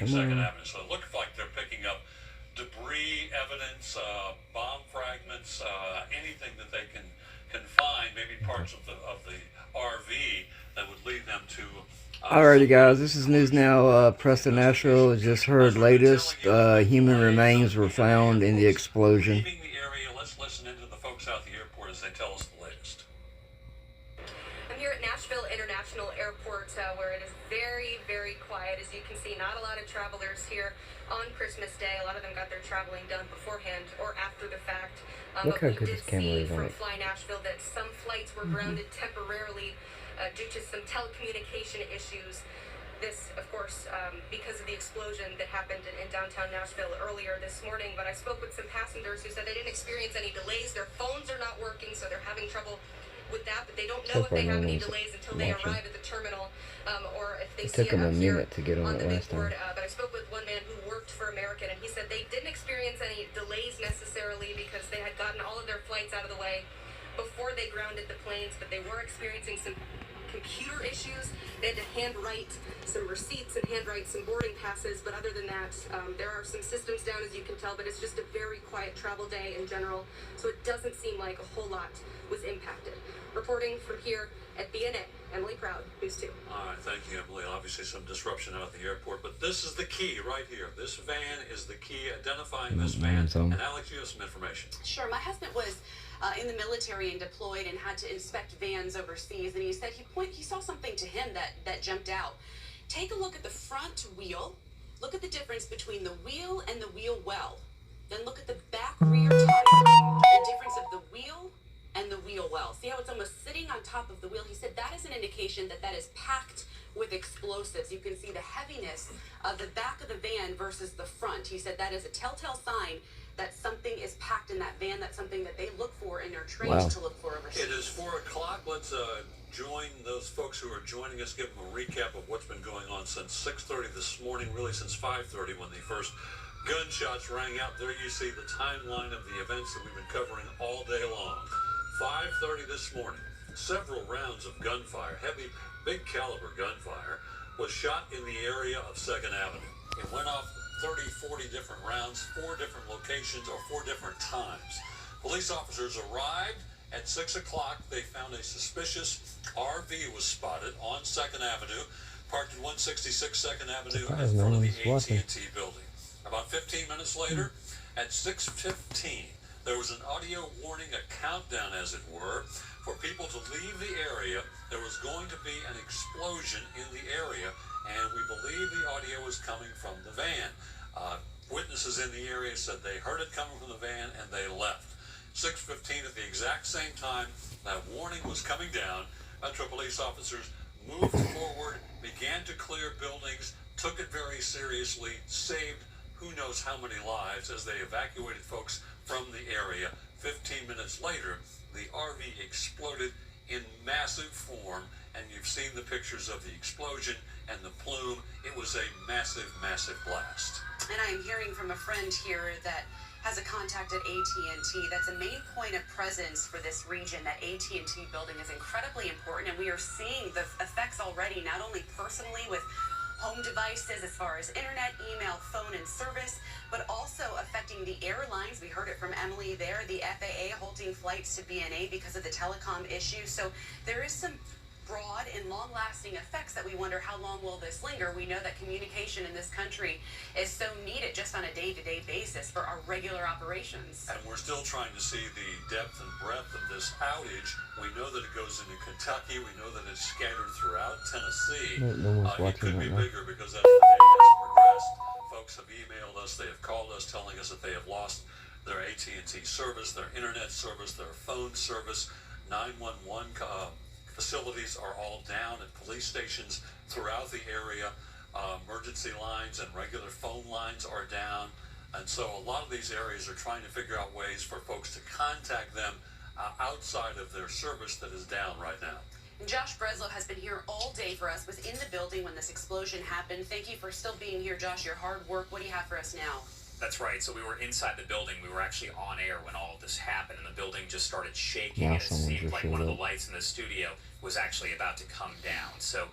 Second Avenue. So it looks like they're picking up debris, evidence, bomb fragments, anything that they can find, maybe parts of the RV that would lead them to. Alrighty, guys, this is News Now. Preston, Nashville just heard latest. Human remains were found in the explosion. Leaving the area, let's listen into the folks out at the airport as they tell us the latest. I'm here at Nashville International Airport, where it is very, very quiet. As you can see, not a lot of travelers here on Christmas Day. A lot of them got their traveling done beforehand or after the fact. Look how but good we this did camera see is on from it. Fly Nashville that some flights were grounded temporarily due to some telecommunication issues. This, of course, because of the explosion that happened in downtown Nashville earlier this morning. But I spoke with some passengers who said they didn't experience any delays. Their phones are not working, so they're having trouble with that, but they don't know if they have any delays until they arrive at the terminal, or if they see it up here on the big board. But I spoke with one man who worked for American, and he said they didn't experience any delays necessarily because they had gotten all of their flights out of the way before they grounded the planes, but they were experiencing some computer issues. They had to handwrite some receipts and handwrite some boarding passes, but other than that, there are some systems down, as you can tell, but it's just a very quiet travel day in general, so it doesn't seem like a whole lot was impacted. Reporting from here at BNA, Emily Proud, News 2. All right, thank you, Emily. Obviously some disruption out at the airport, but this is the key right here. This van is the key, identifying this van. And Alex, you have some information. Sure. My husband was in the military and deployed and had to inspect vans overseas, and he said he saw something to him that jumped out. Take a look at the front wheel. Look at the difference between the wheel and the wheel well. Then look at the back rear tire. The difference of the wheel and the wheel well. See how it's almost sitting on top of the wheel? He said that is an indication that is packed with explosives. You can see the heaviness of the back of the van versus the front. He said that is a telltale sign that something is packed in that van. That's something that they look for and are trained to look for overseas. It is 4 o'clock. Let's join those folks who are joining us, give them a recap of what's been going on since 6:30 this morning, really since 5:30 when the first gunshots rang out. There you see the timeline of the events that we've been covering all day long. 5:30 this morning, several rounds of gunfire, heavy, big caliber gunfire, was shot in the area of 2nd Avenue. It went off 30, 40 different rounds, 4 different locations, or 4 different times. Police officers arrived at 6 o'clock. They found a suspicious RV was spotted on 2nd Avenue, parked at 166 2nd Avenue in front of the AT&T building. About 15 minutes later, at 6:15, there was an audio warning, a countdown as it were, for people to leave the area. There was going to be an explosion in the area, and we believe the audio was coming from the van. Witnesses in the area said they heard it coming from the van and they left. 6:15 at the exact same time that warning was coming down, Metro police officers moved forward, began to clear buildings, took it very seriously, saved who knows how many lives as they evacuated folks from the area. 15 minutes later, the RV exploded in massive form, and you've seen the pictures of the explosion and the plume. It was a massive, massive blast. And I am hearing from a friend here that has a contact at AT&T. That's a main point of presence for this region. That AT&T building is incredibly important, and we are seeing the effects already, not only personally with home devices as far as internet, email, phone, and service, but also affecting the airlines. We heard it from Emily there, the FAA halting flights to BNA because of the telecom issue. So there is some broad and long-lasting effects that we wonder how long will this linger. We know that communication in this country is so needed just on a day-to-day basis for our regular operations. And we're still trying to see the depth and breadth of this outage. We know that it goes into Kentucky. We know that it's scattered throughout Tennessee. It could be bigger because as the day has progressed, folks have emailed us, they have called us telling us that they have lost their AT&T service, their internet service, their phone service. 911 facilities are all down at police stations throughout the area. Emergency lines and regular phone lines are down. And so a lot of these areas are trying to figure out ways for folks to contact them outside of their service that is down right now. And Josh Breslow has been here all day for us, was in the building when this explosion happened. Thank you for still being here, Josh, your hard work. What do you have for us now? That's right. So we were inside the building. We were actually on air when all of this happened, and the building just started shaking. Now And it someone seemed just like showed one of the up. lights in the studio was actually about to come down. So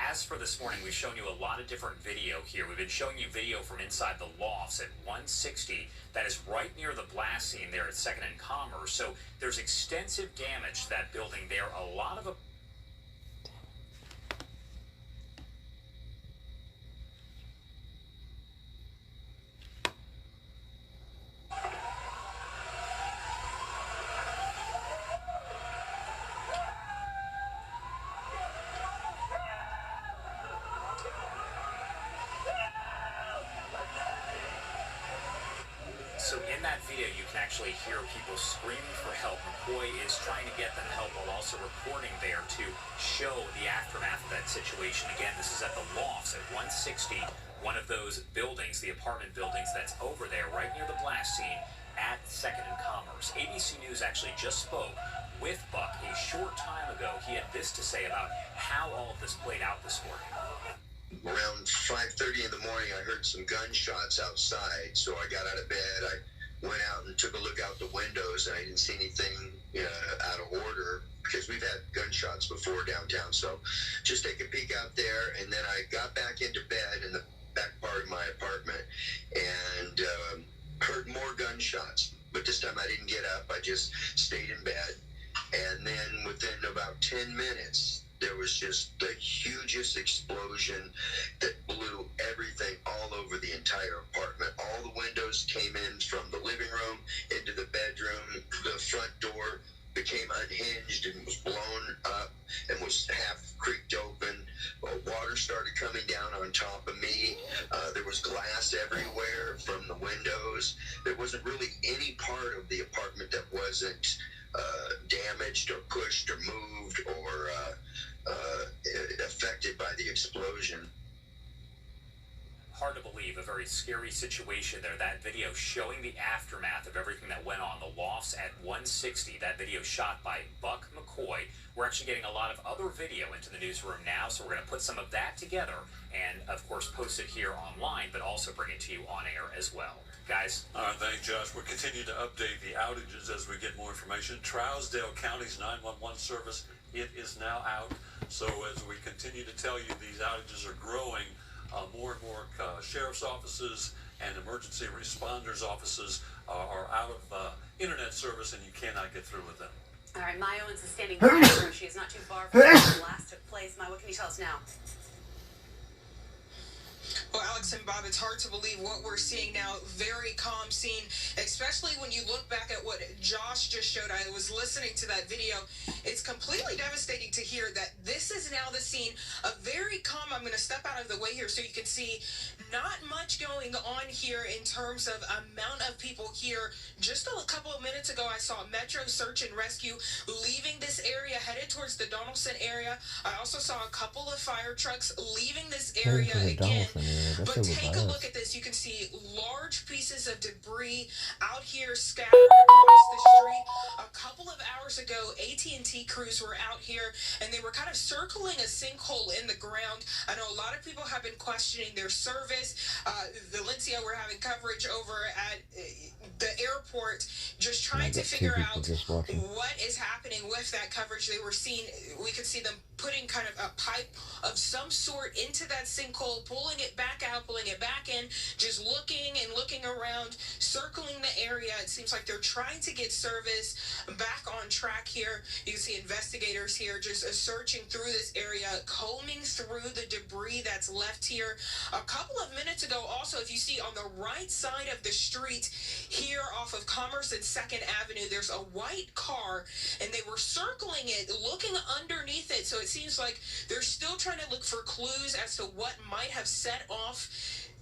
as for this morning, we've shown you a lot of different video here. We've been showing you video from inside the lofts at 160. That is right near the blast scene there at 2nd and Commerce. So there's extensive damage to that building there. A lot of So in that video, you can actually hear people screaming for help. McCoy is trying to get them help while also recording there to show the aftermath of that situation. Again, this is at the lofts at 160, one of those buildings, the apartment buildings that's over there right near the blast scene at 2nd and Commerce. ABC News actually just spoke with Buck a short time ago. He had this to say about how all of this played out this morning. Around 5:30 in the morning, I heard some gunshots outside, so I got out of bed. I went out and took a look out the windows, and I didn't see anything out of order, because we've had gunshots before downtown. So just take a peek out there, and then I got back into bed in the back part of my apartment and heard more gunshots. But this time I didn't get up. I just stayed in bed. And then within about 10 minutes, there was just the hugest explosion that blew everything all over the entire apartment. All the windows came in from the living room into the bedroom. The front door became unhinged and was blown up and was half creaked open. Water started coming down on top of me. There was glass everywhere from the windows. There wasn't really any part of the apartment that wasn't damaged or pushed or moved or affected by the explosion. Hard to believe, a very scary situation there. That video showing the aftermath of everything that went on, the lofts at 160. That video shot by Buck McCoy. We're actually getting a lot of other video into the newsroom now, so we're going to put some of that together and, of course, post it here online, but also bring it to you on air as well. Guys? All right, thanks, Josh. We'll continue to update the outages as we get more information. Trousdale County's 911 service, it is now out. So as we continue to tell you, these outages are growing. More and more sheriff's offices and emergency responders offices are out of internet service, and you cannot get through with them. All right, Maya Owens is standing by her. She is not too far from where the blast took place. Maya, what can you tell us now? Well, Alex and Bob, it's hard to believe what we're seeing now. Very calm scene, especially when you look back at what Josh just showed. I was listening to that video. It's completely devastating to hear that this is now the scene. A very calm, I'm going to step out of the way here so you can see not much going on here in terms of amount of people here. Just a couple of minutes ago, I saw Metro Search and Rescue leaving this area, headed towards the Donaldson area. I also saw a couple of fire trucks leaving this area again. But take a look at this. You can see large pieces of debris out here scattered across the street. A couple of hours ago, AT&T crews were out here, and they were kind of circling a sinkhole in the ground. I know a lot of people have been questioning their service. Valencia, we're having coverage over at the airport, just trying to figure out what is happening with that coverage. We could see them putting kind of a pipe of some sort into that sinkhole, pulling it back out, pulling it back in, just looking and looking around, circling the area. It seems like they're trying to get service back on track here. You can see investigators here just searching through this area, combing through the debris that's left here. A couple of minutes ago, also, if you see on the right side of the street here off of Commerce and 2nd Avenue, there's a white car, and they were circling it, looking underneath it. So it seems like they're still trying to look for clues as to what might have set off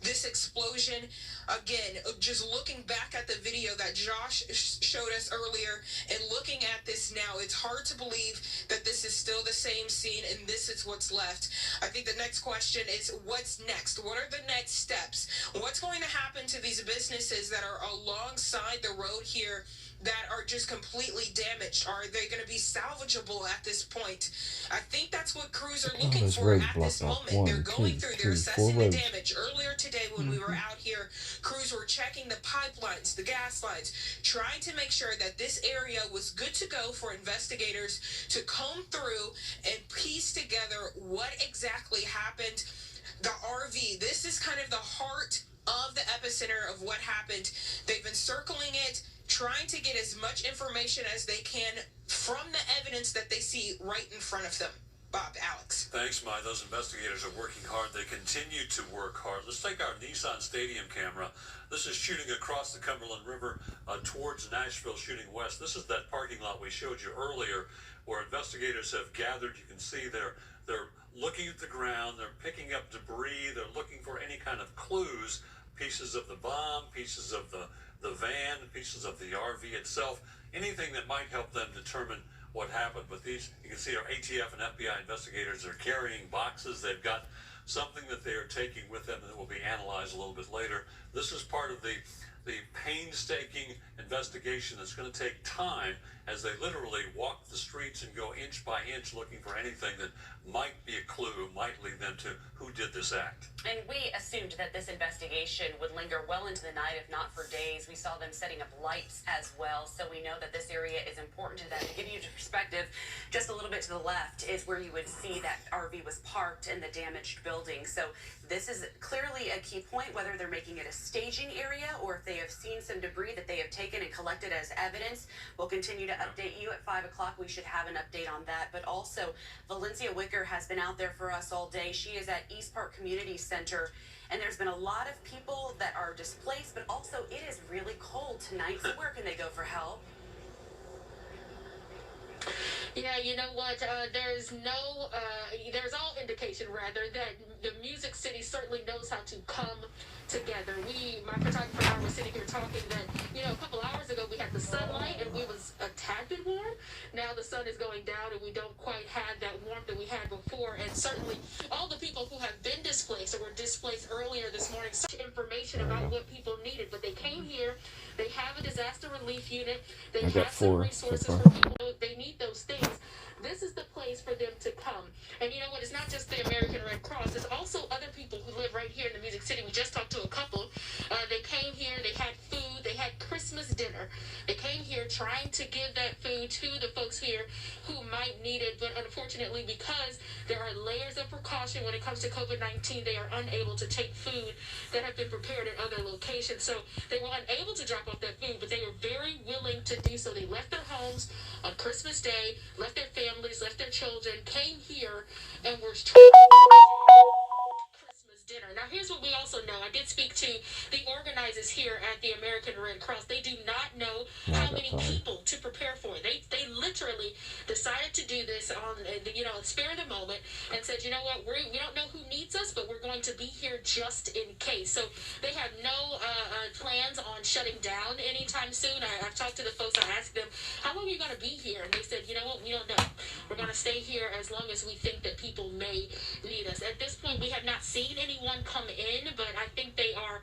this explosion. Again, just looking back at the video that Josh showed us earlier and looking at this now, it's hard to believe that this is still the same scene and this is what's left. I think the next question is, what's next? What are the next steps? What's going to happen to these businesses that are alongside the road here that are just completely damaged? Are they going to be salvageable at this point? I think that's what crews are looking for at this moment. They're going through, they're assessing the damage. Earlier today when we were out here, crews were checking the pipelines, the gas lines, trying to make sure that this area was good to go for investigators to comb through and piece together what exactly happened. The RV, this is kind of the heart of the epicenter of what happened. They've been circling it, trying to get as much information as they can from the evidence that they see right in front of them. Bob, Alex. Thanks, Mai. Those investigators are working hard. They continue to work hard. Let's take our Nissan Stadium camera. This is shooting across the Cumberland River towards Nashville, shooting west. This is that parking lot we showed you earlier where investigators have gathered. You can see they're looking at the ground. They're picking up debris. They're looking for any kind of clues, pieces of the bomb, pieces of the van, pieces of the RV itself, anything that might help them determine what happened. But these, you can see our ATF and FBI investigators are carrying boxes. They've got something that they are taking with them that will be analyzed a little bit later. This is part of the painstaking investigation that's going to take time as they literally walk the streets and go inch by inch looking for anything that might be a clue, might lead them to who did this act. And we assumed that this investigation would linger well into the night, if not for days. We saw them setting up lights as well, so we know that this area is important to them. To give you perspective, just a little bit to the left is where you would see that RV was parked in the damaged building. So this is clearly a key point, whether they're making it a staging area or if they have seen some debris that they have taken and collected as evidence. We'll continue to update you at 5 o'clock. We should have an update on that. But also, Valencia Wicker has been out there for us all day. She is at East Park Community Center, and there's been a lot of people that are displaced, but also it is really cold tonight. So where can they go for help? Yeah, you know what? There's all indication, rather, that the Music City certainly knows how to come together. My photographer and I were sitting here talking that, a couple hours ago we had the sunlight and we was a tad bit warm. Now the sun is going down and we don't quite have that warmth that we had before. And certainly all the people who have been displaced or were displaced earlier this morning, such information about what people needed. But they came here, they have a disaster relief unit, they have some resources for people. They need those things. This is the place for them to come. And you know what? It's not just the American Red Cross. It's also other people who live right here in the Music City. We just talked to a couple. They came here. They had food. They had Christmas dinner. They came here trying to give that food to the folks here who might need it. But unfortunately, because there are layers of precaution when it comes to COVID-19, they are unable to take food that have been prepared at other locations. So they were unable to drop off that food, but they were very willing to do so. They left their homes on Christmas Day, left their families, left their children, came here, and were Christmas dinner. Now, here's what we also know. I did speak to the organizers here at the American Red Cross. They do not know how many people to prepare for. They literally decided to do this on, spare the moment and said, you know what, we don't know who needs us, but we're going to be here just in case. So they have no plans on shutting down anytime soon. I've talked to the folks. I asked them, how long are you going to be here? And they said, you know what, we don't know. We're going to stay here as long as we think that people may need us. At this point, we have not seen anyone come in, but I think they are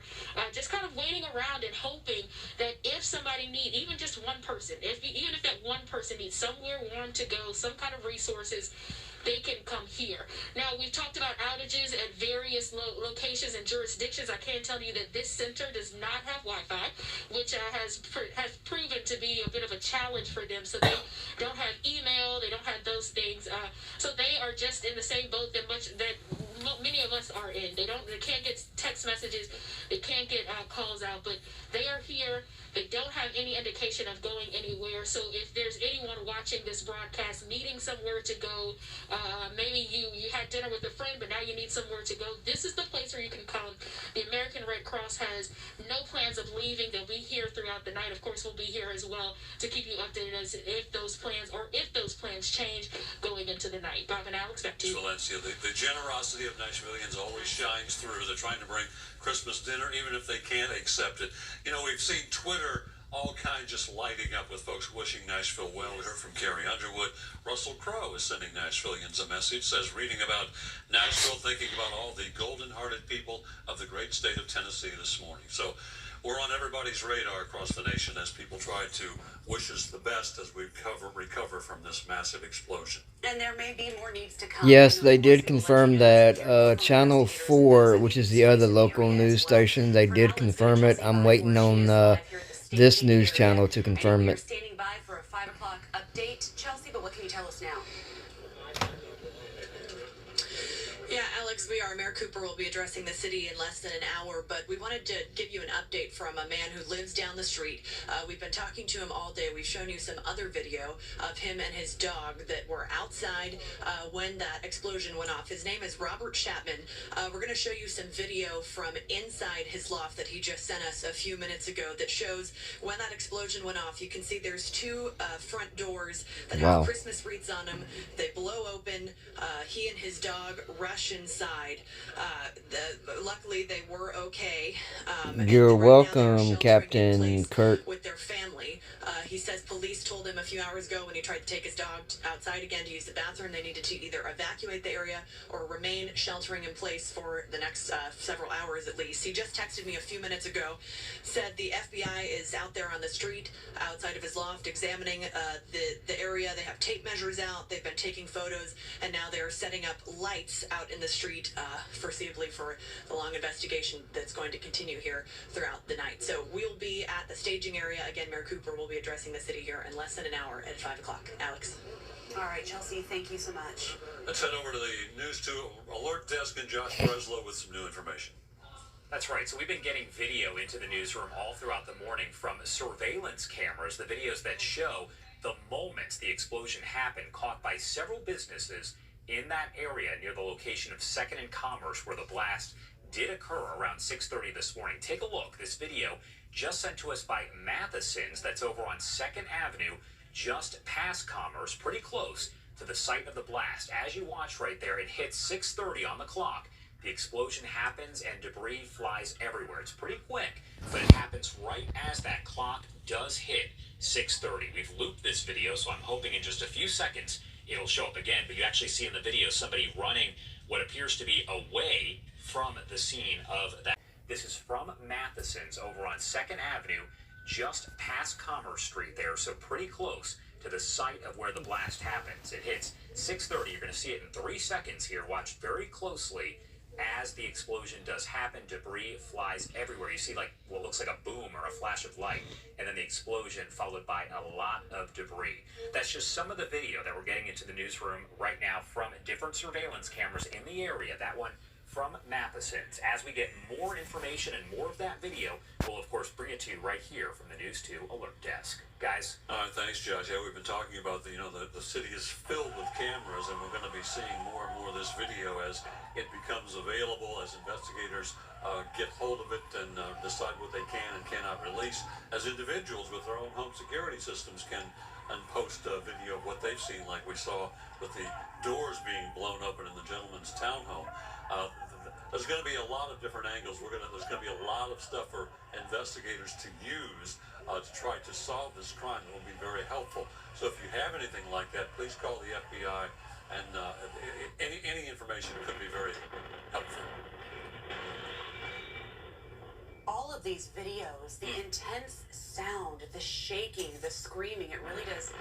just kind of waiting around and hoping that if somebody needs, even just one person, even if that one person needs somewhere warm to go, some kind of resources, they can come here. Now, we've talked about outages at various locations and jurisdictions. I can tell you that this center does not have Wi-Fi, which has proven to be a bit of a challenge for them. So they don't have email, they don't have those things. So they are just in the same boat that many of us are in. They can't get text messages, they can't get calls out, but they are here. They don't have any indication of going anywhere. So if there's anyone watching this broadcast needing somewhere to go, maybe you had dinner with a friend, but now you need somewhere to go, this is the place where you can come. The American Red Cross has no plans of leaving. They'll be here throughout the night. Of course, we'll be here as well to keep you updated as if those plans change going into the night. Bob and Alex, back to you. Valencia, the generosity of Nashvillians always shines through. They're trying to bring Christmas dinner, even if they can't accept it. We've seen Twitter all kinds just lighting up with folks wishing Nashville well. We heard from Carrie Underwood. Russell Crowe is sending Nashvillians a message, says reading about Nashville, thinking about all the golden-hearted people of the great state of Tennessee this morning. So we're on everybody's radar across the nation as people try to wish us the best as we recover from this massive explosion. And there may be more needs to come. Yes, they did confirm that Channel 4, which is the other local news station, they did confirm it. I'm waiting on this news channel to confirm it. Standing by for a 5 o'clock update, Chelsea, but what can you tell us now? Yeah, Alex, we are. Mayor Cooper will be addressing the city in less than an hour, but we wanted to give you an update from a man who lives down the street. We've been talking to him all day. We've shown you some other video of him and his dog that were outside when that explosion went off. His name is Robert Chapman. We're going to show you some video from inside his loft that he just sent us a few minutes ago that shows when that explosion went off. You can see there's two front doors that have Christmas wreaths on them. They blow open. He and his dog rush inside. Luckily, they were okay. You're welcome, Captain Kurt. With their family. He says police told him a few hours ago when he tried to take his dog outside again to use the bathroom, they needed to either evacuate the area or remain sheltering in place for the next several hours at least. He just texted me a few minutes ago, said the FBI is out there on the street outside of his loft examining the area. They have tape measures out. They've been taking photos, and now they're setting up lights out in the street, foreseeably for the long investigation that's going to continue here throughout the night. So we'll be at the staging area. Again, Mayor Cooper will be addressing the city here in less than an hour at 5 o'clock. Alex. All right, Chelsea, thank you so much. Let's head over to the News 2 Alert Desk and Josh Breslow with some new information. That's right. So we've been getting video into the newsroom all throughout the morning from surveillance cameras, the videos that show the moments the explosion happened, caught by several businesses in that area near the location of 2nd and Commerce, where the blast did occur around 6:30 this morning. Take a look. This video just sent to us by Matheson's. That's over on 2nd Avenue, just past Commerce, pretty close to the site of the blast. As you watch right there, it hits 6:30 on the clock. The explosion happens and debris flies everywhere. It's pretty quick, but it happens right as that clock does hit 6:30. We've looped this video, so I'm hoping in just a few seconds it'll show up again. But you actually see in the video somebody running what appears to be away from the scene of that. This is from Matheson's over on 2nd Avenue, just past Commerce Street there, so pretty close to the site of where the blast happens. It hits 6:30. You're going to see it in 3 seconds here. Watch very closely as the explosion does happen. Debris flies everywhere. You see like what looks like a boom or a flash of light, and then the explosion followed by a lot of debris. That's just some of the video that we're getting into the newsroom right now from different surveillance cameras in the area. That one from Matheson's. As we get more information and more of that video, we'll of course bring it to you right here from the News 2 Alert Desk. Guys. All right, thanks, Josh. Yeah, we've been talking about the city is filled with cameras, and we're going to be seeing more and more of this video as it becomes available, as investigators get hold of it and decide what they can and cannot release. As individuals with their own home security systems can and post a video of what they've seen, like we saw with the doors being blown open in the gentleman's townhome. There's going to be a lot of different angles. There's going to be a lot of stuff for investigators to use to try to solve this crime that will be very helpful. So if you have anything like that, please call the FBI, and any information could be very helpful. All of these videos, the intense sound, the shaking, the screaming, it really does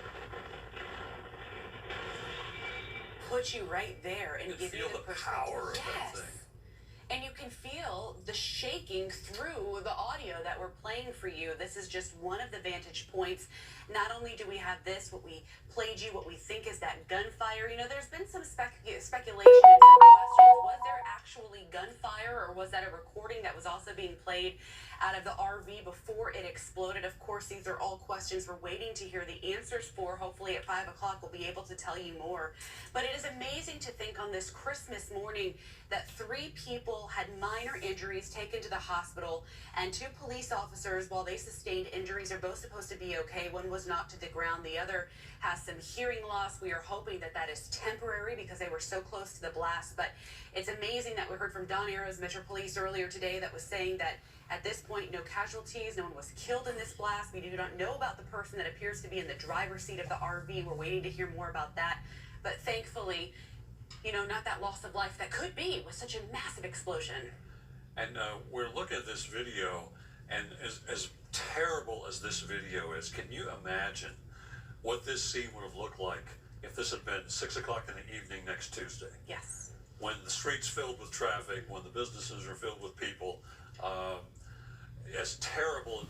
put you right there and give you the power of that thing. And you can feel the shaking through the audio that we're playing for you. This is just one of the vantage points. Not only do we have this, what we played you, what we think is that gunfire. You know, there's been some speculation and some questions. Was there actually gunfire, or was that a recording that was also being played out of the RV before it exploded? Of course, these are all questions we're waiting to hear the answers for. Hopefully at 5 o'clock we'll be able to tell you more. But it is amazing to think on this Christmas morning that 3 people had minor injuries taken to the hospital, and 2 police officers, while they sustained injuries, are both supposed to be okay. One was knocked to the ground. The other has some hearing loss. We are hoping that that is temporary because they were so close to the blast. But it's amazing that we heard from Don Arrows, Metro Police, earlier today that was saying that at this point, no casualties, no one was killed in this blast. We do not know about the person that appears to be in the driver's seat of the RV. We're waiting to hear more about that. But thankfully, you know, not that loss of life that could be with such a massive explosion. And we're looking at this video, And as terrible as this video is, can you imagine what this scene would have looked like if this had been 6 o'clock in the evening next Tuesday? Yes. When the streets filled with traffic, when the businesses are filled with people. As terrible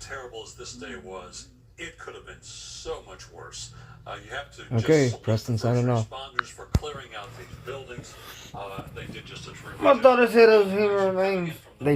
as this day was, it could have been so much worse. You have to Okay, just Preston salute signing the off. first responders for clearing out these buildings. They did just a terrific My job. daughter said it was human remains.